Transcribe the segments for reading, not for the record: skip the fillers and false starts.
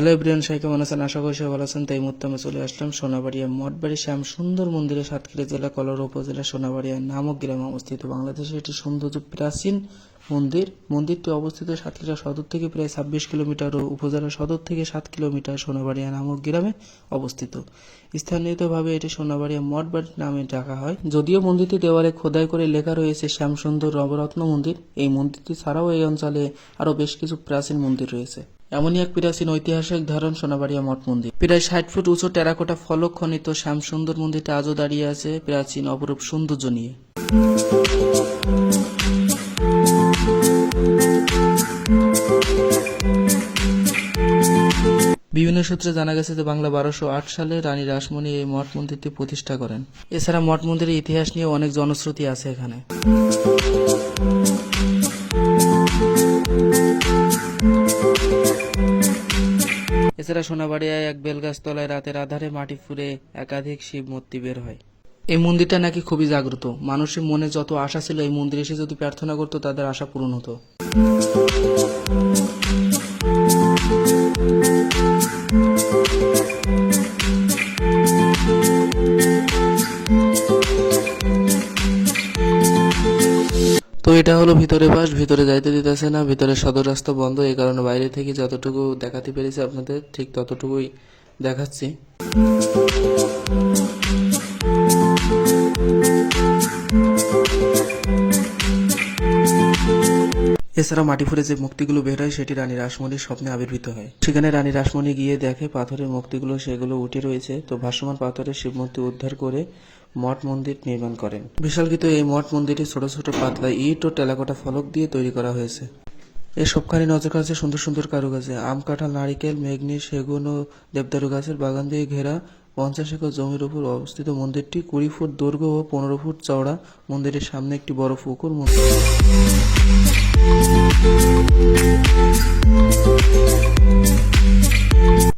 Hello everyone, সবাই কেমন আছেন? আশা করি সবাই ভালো আছেন। তাই মুহূর্তে আমি চলে আসলাম সোনাবাড়িয়া মঠবাড়ি শ্যাম সুন্দর মন্দিরে, সাতক্ষীরা জেলা কলার উপজেলা সোনাবাড়িয়া নামক গ্রামে অবস্থিত। বাংলাদেশের একটি সৌন্দর্য প্রাচীন মন্দির। মন্দিরটি অবস্থিত সাতক্ষীরা সদর থেকে প্রায় 26 কিলোমিটার ও উপজেলা সদর থেকে 7 কিলোমিটার সোনাবাড়িয়া নামক গ্রামে অবস্থিত। স্থানীয়ভাবে এটি সোনাবাড়িয়া মঠবাড়ি নামে ডাকা হয়। যদিও মন্দিরটি দেওয়ালে খোদাই করে লেখা রয়েছে শ্যাম সুন্দর নবরত্ন মন্দির। এই মন্দিরটি ছাড়াও এই অঞ্চলে আরও বেশ কিছু প্রাচীন মন্দির রয়েছে। এমনই এক প্রাচীন ঐতিহাসিক ধারণ সোনাবাড়িয়া মঠ মন্দির। প্রায় 60 ফুট উঁচু টেরাকোটা ফলক খনিত শ্যাম সুন্দর মন্দিরটি আজও দাঁড়িয়ে আছে প্রাচীন অপরূপ সৌন্দর্য নিয়ে। বিভিন্ন সূত্রে জানা গেছে যে বাংলা 1208 সালে রানী রাসমণি এই মঠ মন্দিরটি প্রতিষ্ঠা করেন। এছাড়া মঠ মন্দিরের ইতিহাস নিয়ে অনেক জনশ্রুতি আছে এখানে। এছাড়া সোনাবাড়িয়ায় এক বেলগাছ তলায় রাতের আধারে মাটি ফুঁড়ে একাধিক শিব মূর্তি বের হয়। এই মন্দিরটা নাকি খুবই জাগ্রত। মানুষের মনে যত আশা ছিল এই মন্দিরে এসে যদি প্রার্থনা করতো তাদের আশা পূরণ হতো। তো এটা হলো ভিতরে পাশ, ভিতরে যাইতে দিতেছে না, ভিতরে সদর রাস্তা বন্ধ। এই কারণে বাইরে থেকে যতটুকু দেখাতে পেরেছি আপনাদের ঠিক ততটুকুই দেখাচ্ছি। এছাড়া মাটি ফুঁড়ে যে মুক্তিগুলো বের হয় সেটি রানী রাসমণির স্বপ্নে আবির্ভূত হয়। সেখানে রানী রাসমণি গিয়ে দেখে পাথরের মুক্তিগুলো সেগুলো উঠে রয়েছে। তো ভাসমান পাথরের শিব মূর্তি উদ্ধার করে মঠ মন্দির নির্মাণ করেন। বিশালকৃত এই মঠ মন্দিরটি ছোট ছোট পাতলা ইট ও টেরাকোটা ফলক দিয়ে তৈরি করা হয়েছে। এই সবখানে নজর কাছে সুন্দর সুন্দর কারুকাজে আম, কাঁঠাল, নারিকেল, মেঘনি, সেগুন ও দেবদারু গাছের বাগান দিয়ে ঘেরা 50 একর জমির উপর অবস্থিত মন্দিরটি 20 ফুট দৈর্ঘ্য ও 15 ফুট চওড়া। মন্দিরের সামনে একটি বড় পুকুর।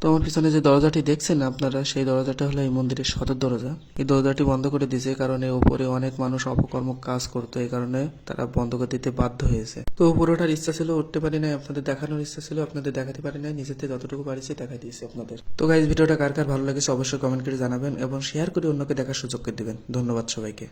তো আমার পিছনে যে দরজাটি দেখছেন আপনারা, সেই দরজাটা হলো এই মন্দিরের সদর দরজা। এই দরজাটি বন্ধ করে দিয়েছে কারণ এর উপরে অনেক মানুষ অপকর্ম কাজ করতো, এই কারণে তারা বন্ধ করে দিতে বাধ্য হয়েছে। তো উপরে ওঠার ইচ্ছা ছিল, উঠতে পারি নাই, আপনাদের দেখানোর ইচ্ছা ছিল, আপনাদের দেখাতে পারি নাই, নিজের থেকে যতটুকু পারিছি দেখাই দিয়েছি আপনাদের। তো গাইজ, ভিডিওটা কার কার ভালো লেগেছে অবশ্যই কমেন্ট করে জানাবেন এবং শেয়ার করে অন্যকে দেখার সুযোগ করে দিবেন। ধন্যবাদ সবাইকে।